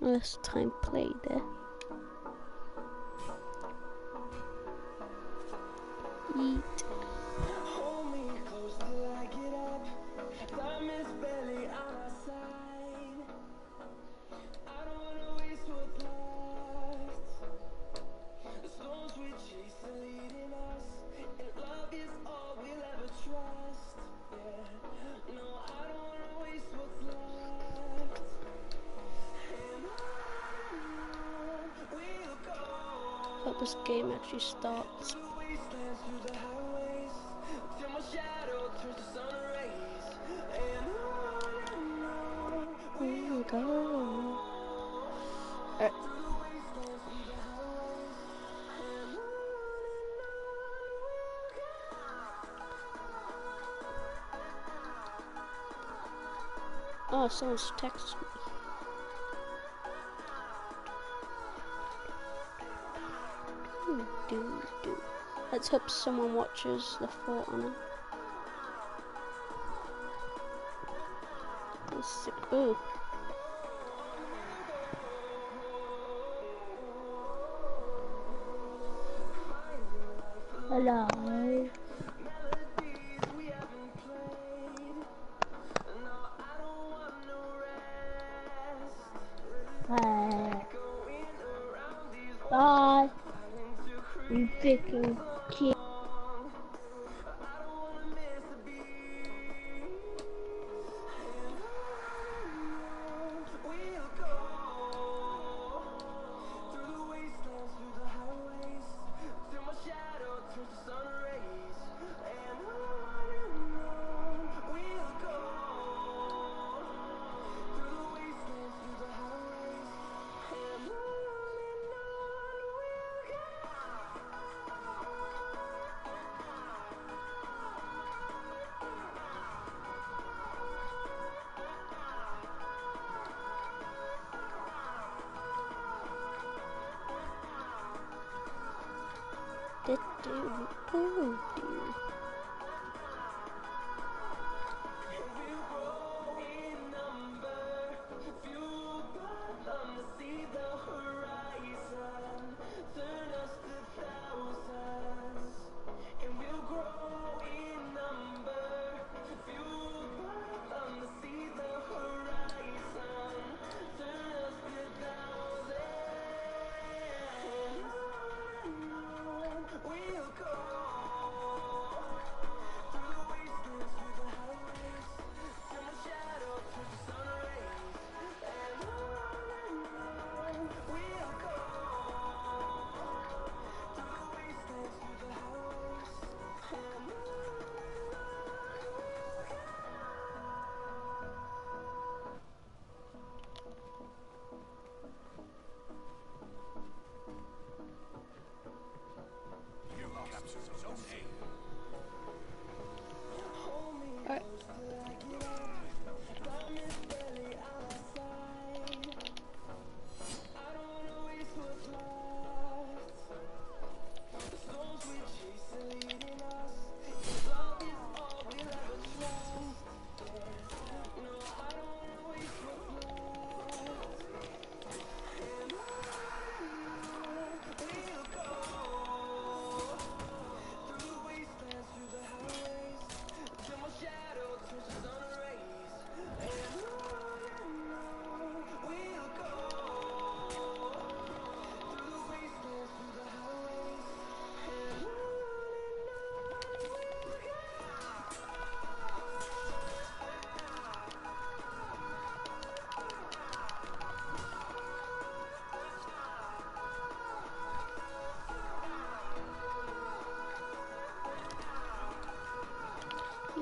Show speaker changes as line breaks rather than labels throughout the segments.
Last time played there. Eat. Hope this game actually starts. Oh, go. Alright. Oh, someone's texted me. Let's hope someone watches the forohner. Let's see. Ooh. Hello. Bye. You freaking kid.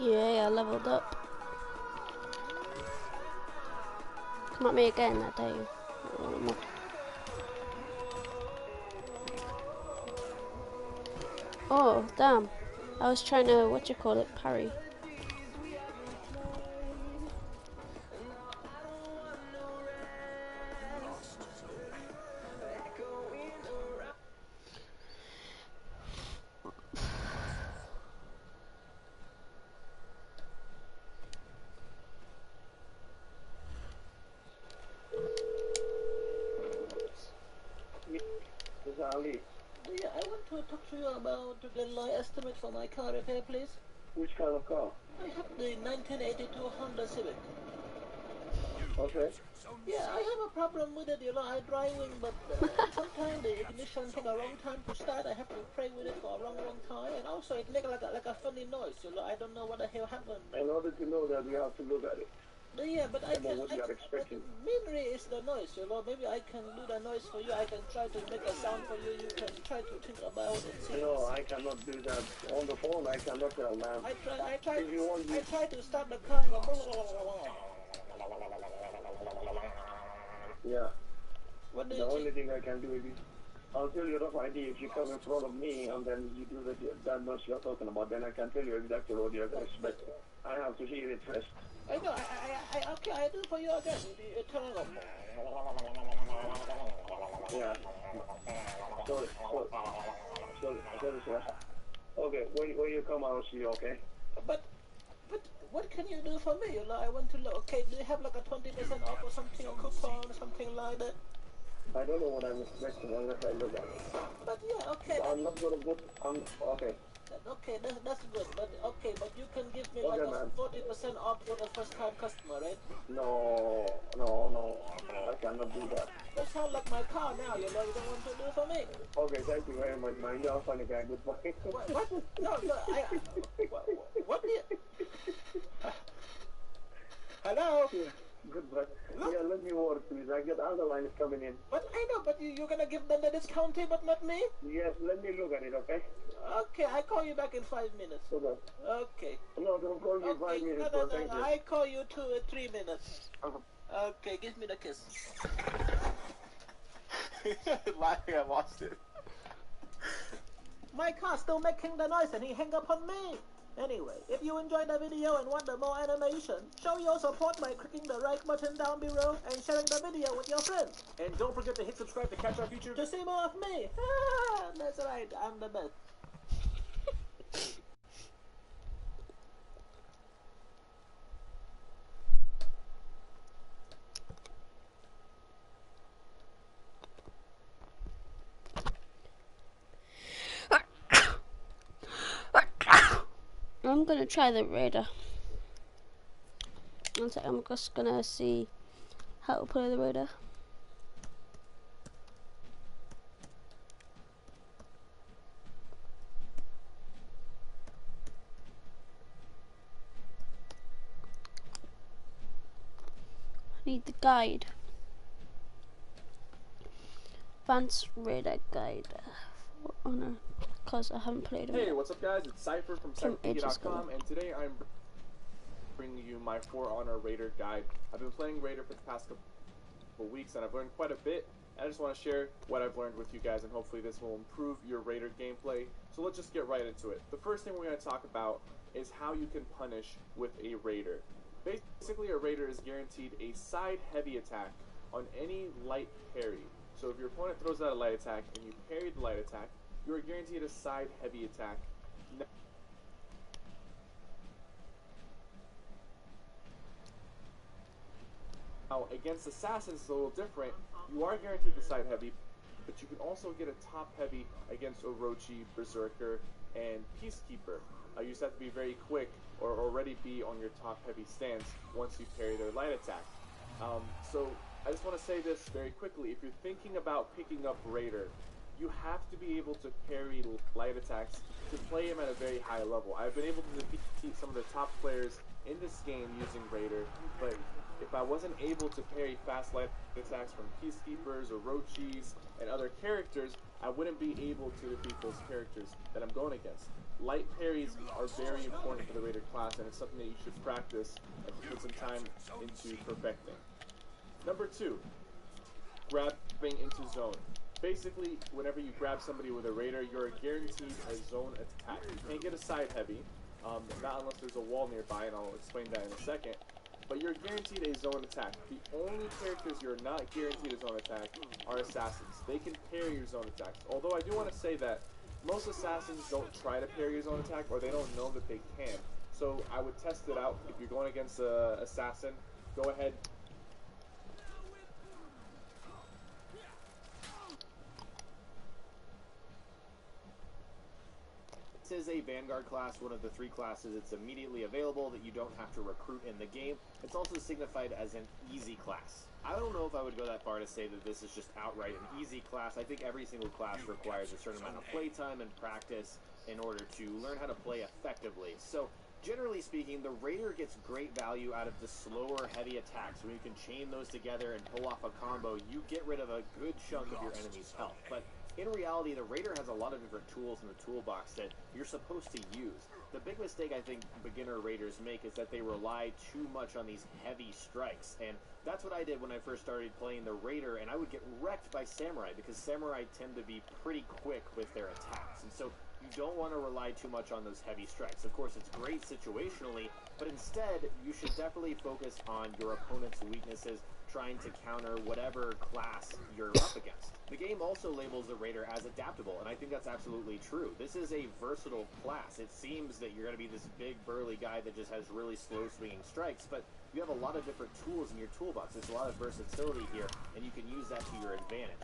Yeah, I leveled up. Come at me again, I dare you. Oh, damn. I was trying to, parry.
Ali.
Yeah, I want to talk to you about to get my estimate for my car repair, please.
Which kind of car?
I have the 1982 Honda Civic.
Okay.
Yeah, I have a problem with it, I driving, but sometimes the ignition take a long time to start. I have to pray with it for a long time, and also it make like a funny noise, I don't know what the hell happened.
In order to know that, we have to look at it.
Yeah, but I can.
What you are expecting.
Mainly is the noise, Maybe I can do the noise for you. I can try to make a sound for you. You can try to think about it. See.
No, I cannot do that. On the phone, I cannot tell, man.
I try.
If you want,
I try to start the car.
Yeah.
What do
the only thing I can do is, I'll tell you rough idea. If you come in front of me and then you do that noise you're talking about, then I can tell you exactly what you're expecting. I have to hear it first.
I know. Okay, I do for you again. You turn it off.
Yeah. Sorry, sir. Okay, when you come, I'll see you, okay?
But what can you do for me? I want to look. Okay, do you have like a 20% off or something, or coupon or something like that?
I don't know what I'm expecting unless I look at it.
But yeah, okay.
So I'm not gonna put. Okay.
Okay, that's good. But you can give me like a 40% off for the first time customer, right?
No. I cannot do that.
That sounds like my car now. You don't want to do for me.
Okay, thank you very much, man. You're a funny guy. Goodbye.
What? No. What did you... Hello?
Yeah, goodbye. Look. Yeah, let me work, please. I get other lines coming in.
But I know, but you're gonna give them the discount, but not me?
Yes, let me look at it, okay?
Okay, I call you back in 5 minutes.
Okay.
Okay.
No, don't call me 5 minutes.
No,
Thank you.
I call you 3 minutes. Okay, give me the kiss.
Laughing, I lost it.
My car's still making the noise and he hung up on me. Anyway, if you enjoyed the video and want more animation, show your support by clicking the like button down below and sharing the video with your friends.
And don't forget to hit subscribe to catch our future.
To see more of me. That's right, I'm the best.
I'm gonna try the radar. One sec, I'm just gonna see how to play the radar. I need the guide. Advanced radar guide. Oh no, because I haven't played it.
Hey, what's up, guys? It's Cypher from CypherPG.com, and today I'm bringing you my For Honor Raider guide. I've been playing Raider for the past couple weeks, and I've learned quite a bit. I just want to share what I've learned with you guys, and hopefully this will improve your Raider gameplay. So let's just get right into it. The first thing we're going to talk about is how you can punish with a Raider. Basically, a Raider is guaranteed a side heavy attack on any light parry. So if your opponent throws out a light attack and you parry the light attack, you are guaranteed a side heavy attack. Now, against assassins, it's a little different. You are guaranteed the side heavy, but you can also get a top heavy against Orochi, Berserker, and Peacekeeper. You just have to be very quick or already be on your top heavy stance once you parry their light attack. So I just want to say this very quickly. If you're thinking about picking up Raider, you have to be able to parry light attacks to play him at a very high level. I've been able to defeat some of the top players in this game using Raider, but if I wasn't able to parry fast light attacks from Peacekeepers, Orochis, and other characters, I wouldn't be able to defeat those characters that I'm going against. Light parries are very important for the Raider class, and it's something that you should practice and put some time into perfecting. Number 2, grabbing into zone. Basically, whenever you grab somebody with a Raider, you're guaranteed a zone attack. You can't get a side heavy, not unless there's a wall nearby, and I'll explain that in a second. But you're guaranteed a zone attack. The only characters you're not guaranteed a zone attack are assassins. They can parry your zone attacks. Although I do want to say that most assassins don't try to parry your zone attack, or they don't know that they can. So I would test it out. If you're going against an assassin, go ahead.
This is a Vanguard class, one of the 3 classes. It's immediately available that you don't have to recruit in the game. It's also signified as an easy class. I don't know if I would go that far to say that this is just outright an easy class. I think every single class requires a certain amount of playtime and practice in order to learn how to play effectively. So, generally speaking, the Raider gets great value out of the slower, heavy attacks. When you can chain those together and pull off a combo, you get rid of a good chunk of your enemy's health. But in reality, the Raider has a lot of different tools in the toolbox that you're supposed to use. The big mistake I think beginner Raiders make is that they rely too much on these heavy strikes, and that's what I did when I first started playing the Raider, and I would get wrecked by Samurai, because Samurai tend to be pretty quick with their attacks, and so you don't want to rely too much on those heavy strikes. Of course, it's great situationally, but instead, you should definitely focus on your opponent's weaknesses, trying to counter whatever class you're up against. The game also labels the Raider as adaptable, and I think that's absolutely true. This is a versatile class. It seems that you're going to be this big, burly guy that just has really slow swinging strikes, but you have a lot of different tools in your toolbox. There's a lot of versatility here, and you can use that to your advantage.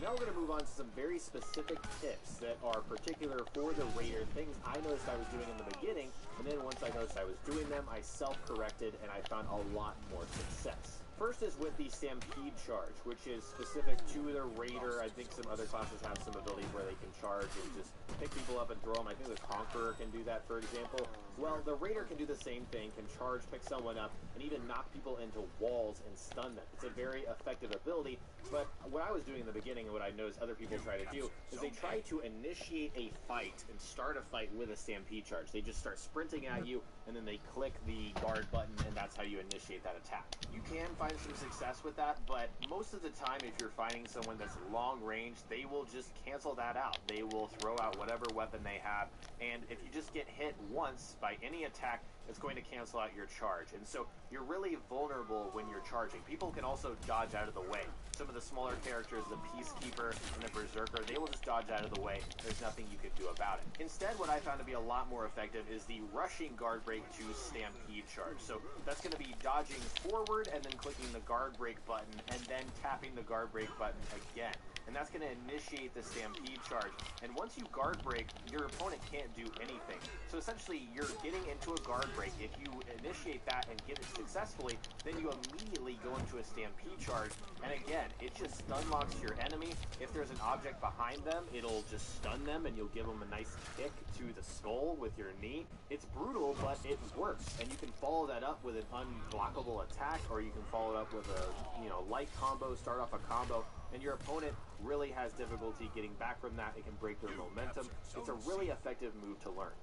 Now we're going to move on to some very specific tips that are particular for the Raider, things I noticed I was doing in the beginning, and then once I noticed I was doing them, I self-corrected, and I found a lot more success. First is with the Stampede charge, which is specific to the Raider. I think some other classes have some abilities where they can charge and just pick people up and throw them. I think the Conqueror can do that, for example. Well, the Raider can do the same thing, can charge, pick someone up, and even knock people into walls and stun them. It's a very effective ability, but what I was doing in the beginning and what I noticed other people try to do is they try to initiate a fight and start a fight with a Stampede charge. They just start sprinting at you, and then they click the guard button, and that's how you initiate that attack. You can find some success with that, but most of the time, if you're fighting someone that's long range, they will just cancel that out. They will throw out whatever weapon they have, and if you just get hit once by any attack, it's going to cancel out your charge. And so you're really vulnerable when you're charging. People can also dodge out of the way. Some of the smaller characters, the Peacekeeper and the Berserker, they will just dodge out of the way. There's nothing you can do about it. Instead, what I found to be a lot more effective is the rushing guard break to Stampede charge. So that's going to be dodging forward and then clicking the guard break button and then tapping the guard break button again. And that's going to initiate the Stampede charge. And once you guard break, your opponent can't do anything. So essentially, you're getting into a guard break. If you initiate that and get it successfully, then you immediately go into a Stampede charge. And again, it just stun locks your enemy. If there's an object behind them, it'll just stun them and you'll give them a nice kick to the skull with your knee. It's brutal, but it works. And you can follow that up with an unblockable attack, or you can follow it up with a light combo, start off a combo, and your opponent really has difficulty getting back from that. It can break their momentum. It's a really effective move to learn.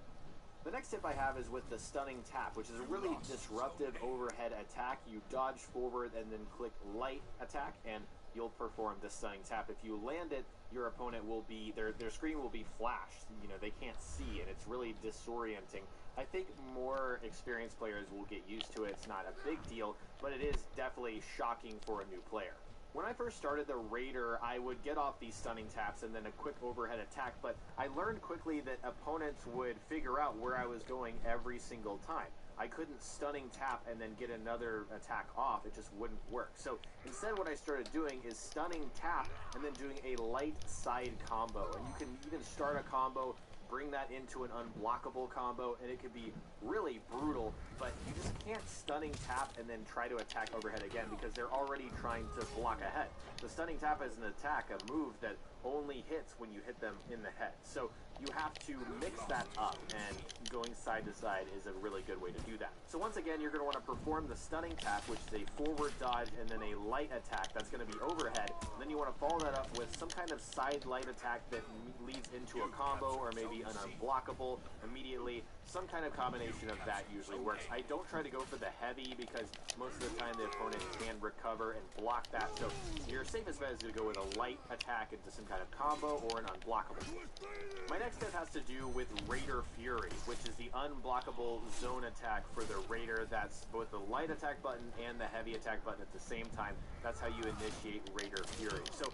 The next tip I have is with the stunning tap, which is a really disruptive overhead attack. You dodge forward and then click light attack, and you'll perform the stunning tap. If you land it, your opponent will be, their screen will be flashed. They can't see, and it's really disorienting. I think more experienced players will get used to it. It's not a big deal, but it is definitely shocking for a new player. When I first started the Raider, I would get off these stunning taps and then a quick overhead attack, but I learned quickly that opponents would figure out where I was going every single time. I couldn't stunning tap and then get another attack off. It just wouldn't work. So instead what I started doing is stunning tap and then doing a light side combo. And you can even start a combo, bring that into an unblockable combo, and it could be really brutal, but you just can't stunning tap and then try to attack overhead again because they're already trying to block ahead. The stunning tap is an attack, a move that only hits when you hit them in the head. So you have to mix that up, and going side to side is a really good way to do that. So once again, you're going to want to perform the stunning tap, which is a forward dodge and then a light attack that's going to be overhead. And then you want to follow that up with some kind of side light attack that leads into a combo or maybe an unblockable immediately. Some kind of combination of that usually works. I don't try to go for the heavy because most of the time the opponent can recover and block that. So your safest bet is to go with a light attack into some kind of combo or an unblockable. My next tip has to do with Raider Fury, which is the unblockable zone attack for the Raider. That's both the light attack button and the heavy attack button at the same time. That's how you initiate Raider Fury. So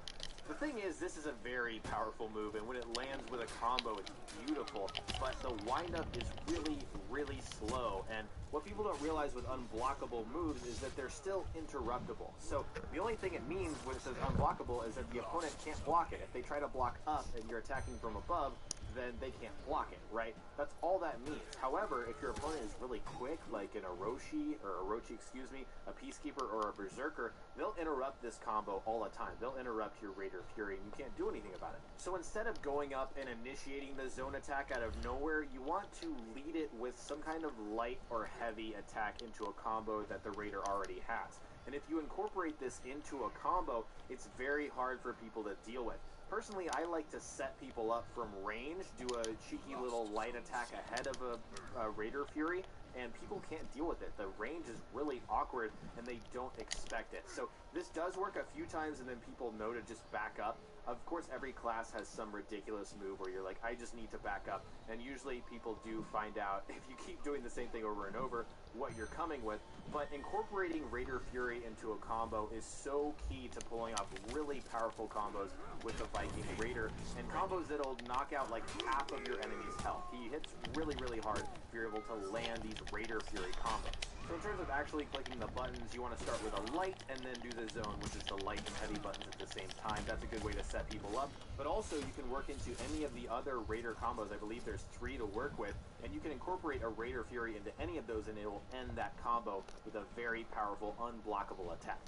the thing is, this is a very powerful move, and when it lands with a combo, it's beautiful, but the windup is really, really slow, and what people don't realize with unblockable moves is that they're still interruptible. So the only thing it means when it says unblockable is that the opponent can't block it. If they try to block up and you're attacking from above, then they can't block it, right? That's all that means. However, if your opponent is really quick, like an Orochi, a Peacekeeper, or a Berserker, they'll interrupt this combo all the time. They'll interrupt your Raider Fury, and you can't do anything about it. So instead of going up and initiating the zone attack out of nowhere, you want to lead it with some kind of light or heavy attack into a combo that the Raider already has. And if you incorporate this into a combo, it's very hard for people to deal with. Personally, I like to set people up from range, do a cheeky little light attack ahead of a Raider Fury, and people can't deal with it. The range is really awkward, and they don't expect it. So this does work a few times, and then people know to just back up. Of course, every class has some ridiculous move where you're like, I just need to back up. And usually people do find out, if you keep doing the same thing over and over, what you're coming with. But incorporating Raider Fury into a combo is so key to pulling off really powerful combos with the Viking Raider, and combos that'll knock out like half of your enemy's health. He hits really, really hard if you're able to land these Raider Fury combos. So in terms of actually clicking the buttons, you want to start with a light and then do the zone, which is the light and heavy buttons at the same time. That's a good way to set people up. But also you can work into any of the other Raider combos. I believe there's 3 to work with, and you can incorporate a Raider Fury into any of those, and it will end that combo with a very powerful, unblockable attack.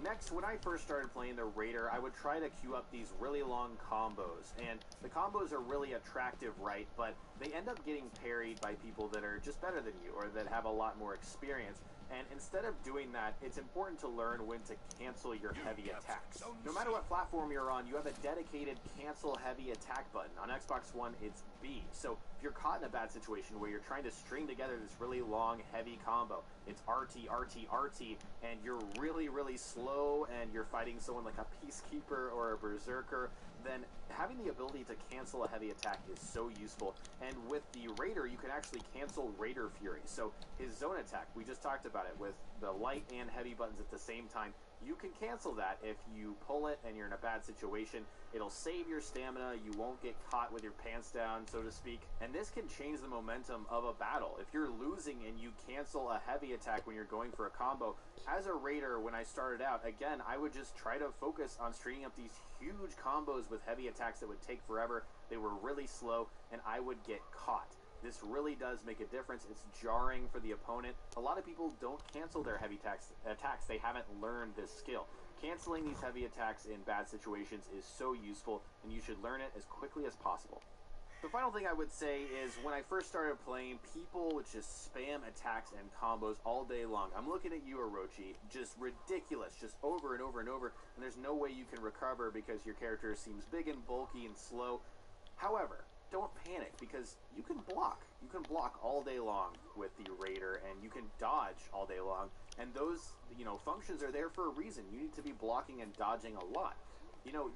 Next, when I first started playing the Raider, I would try to queue up these really long combos, and the combos are really attractive, right, but they end up getting parried by people that are just better than you, or that have a lot more experience. And instead of doing that, it's important to learn when to cancel your heavy attacks. No matter what platform you're on, you have a dedicated cancel heavy attack button. On Xbox One, it's B. So if you're caught in a bad situation where you're trying to string together this really long, heavy combo, it's RT, RT, RT, and you're really, really slow, and you're fighting someone like a Peacekeeper or a Berserker, then having the ability to cancel a heavy attack is so useful. And with the Raider, you can actually cancel Raider Fury. So his zone attack, we just talked about it, with the light and heavy buttons at the same time. You can cancel that if you pull it and you're in a bad situation. It'll save your stamina, you won't get caught with your pants down, so to speak. And this can change the momentum of a battle. If you're losing and you cancel a heavy attack when you're going for a combo, as a Raider, when I started out, again, I would just try to focus on stringing up these huge combos with heavy attacks that would take forever. They were really slow, and I would get caught. This really does make a difference. It's jarring for the opponent. A lot of people don't cancel their heavy attacks. They haven't learned this skill. Canceling these heavy attacks in bad situations is so useful, and you should learn it as quickly as possible. The final thing I would say is, when I first started playing, people would just spam attacks and combos all day long. I'm looking at you, Orochi, just ridiculous, just over and over and over, and there's no way you can recover because your character seems big and bulky and slow. However, don't panic, because you can block. You can block all day long with the Raider, and you can dodge all day long. And those, functions are there for a reason. You need to be blocking and dodging a lot.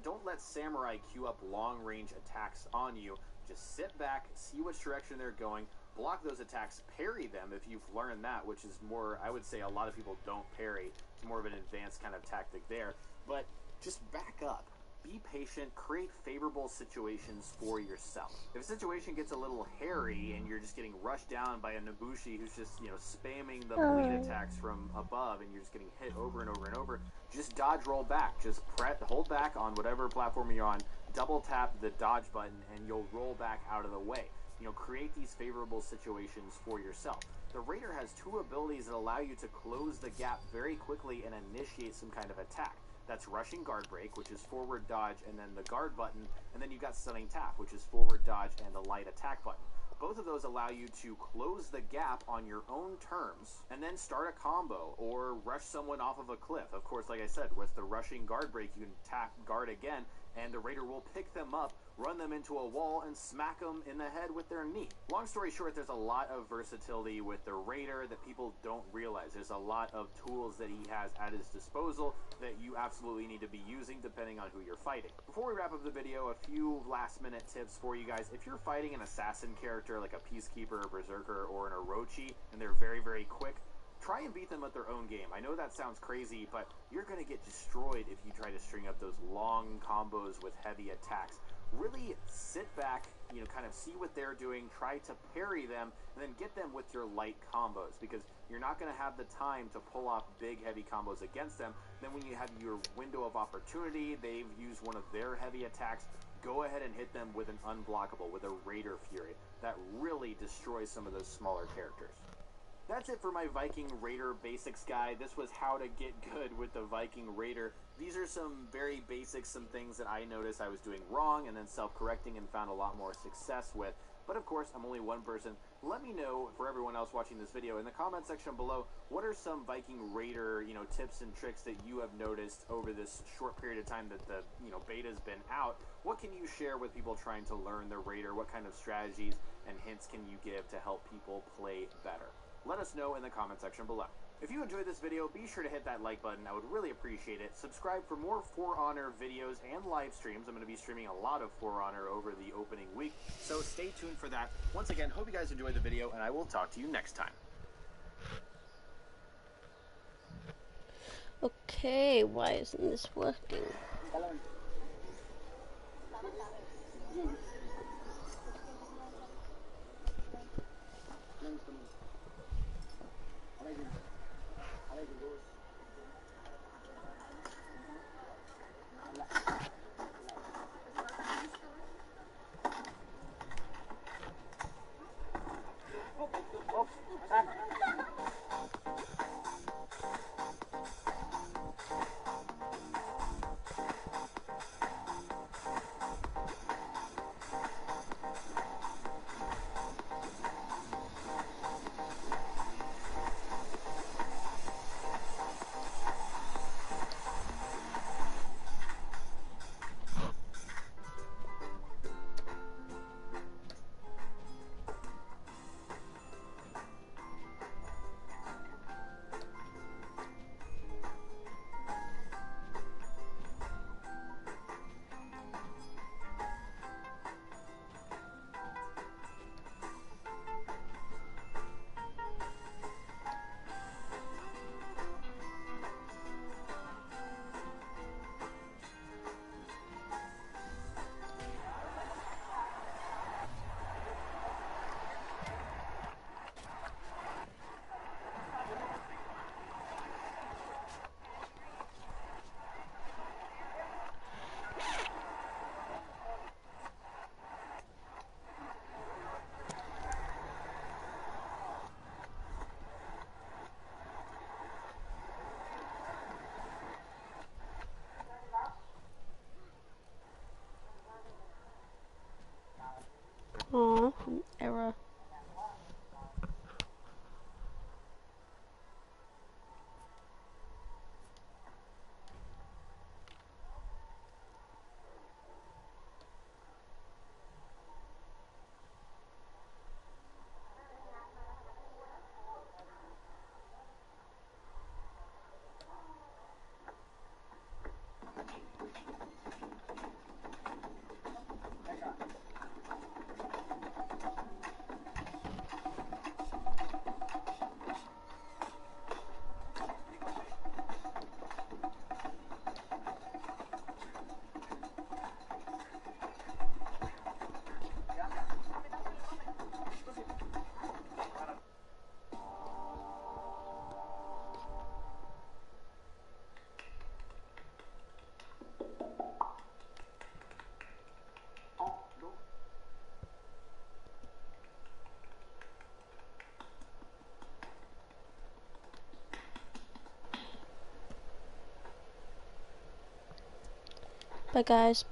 Don't let Samurai queue up long-range attacks on you. Just sit back, see which direction they're going, block those attacks, parry them if you've learned that, which is more, I would say a lot of people don't parry. It's more of an advanced kind of tactic there. But just back up. Be patient, create favorable situations for yourself. If a situation gets a little hairy and you're just getting rushed down by a Nobushi who's just, spamming the bleed attacks from above, and you're just getting hit over and over and over, just dodge, roll back. Just hold back on whatever platform you're on, double tap the dodge button, and you'll roll back out of the way. Create these favorable situations for yourself. The Raider has 2 abilities that allow you to close the gap very quickly and initiate some kind of attack. That's rushing guard break, which is forward dodge, and then the guard button, and then you've got stunning tap, which is forward dodge and the light attack button. Both of those allow you to close the gap on your own terms, and then start a combo, or rush someone off of a cliff. Of course, like I said, with the rushing guard break, you can tap guard again, and the Raider will pick them up, run them into a wall, and smack them in the head with their knee. Long story short, there's a lot of versatility with the Raider that people don't realize. There's a lot of tools that he has at his disposal that you absolutely need to be using depending on who you're fighting. Before we wrap up the video, a few last-minute tips for you guys. If you're fighting an assassin character like a Peacekeeper, a Berserker, or an Orochi, and they're very, very quick, try and beat them at their own game. I know that sounds crazy, but you're going to get destroyed if you try to string up those long combos with heavy attacks. Really sit back, kind of see what they're doing, try to parry them, and then get them with your light combos, because you're not going to have the time to pull off big, heavy combos against them. Then when you have your window of opportunity, they've used one of their heavy attacks, go ahead and hit them with an unblockable, with a Raider Fury. That really destroys some of those smaller characters. That's it for my Viking Raider basics guide. This was how to get good with the Viking Raider. These are some very basics, some things that I noticed I was doing wrong and then self-correcting and found a lot more success with. But of course, I'm only one person. Let me know, for everyone else watching this video, in the comment section below, what are some Viking Raider, tips and tricks that you have noticed over this short period of time that the, beta's been out? What can you share with people trying to learn the Raider? What kind of strategies and hints can you give to help people play better? Let us know in the comment section below. If you enjoyed this video, be sure to hit that like button. I would really appreciate it. Subscribe for more For Honor videos and live streams. I'm going to be streaming a lot of For Honor over the opening week, so stay tuned for that. Once again, hope you guys enjoyed the video, and I will talk to you next time.
Okay, why isn't this working? Aw, error. Bye guys.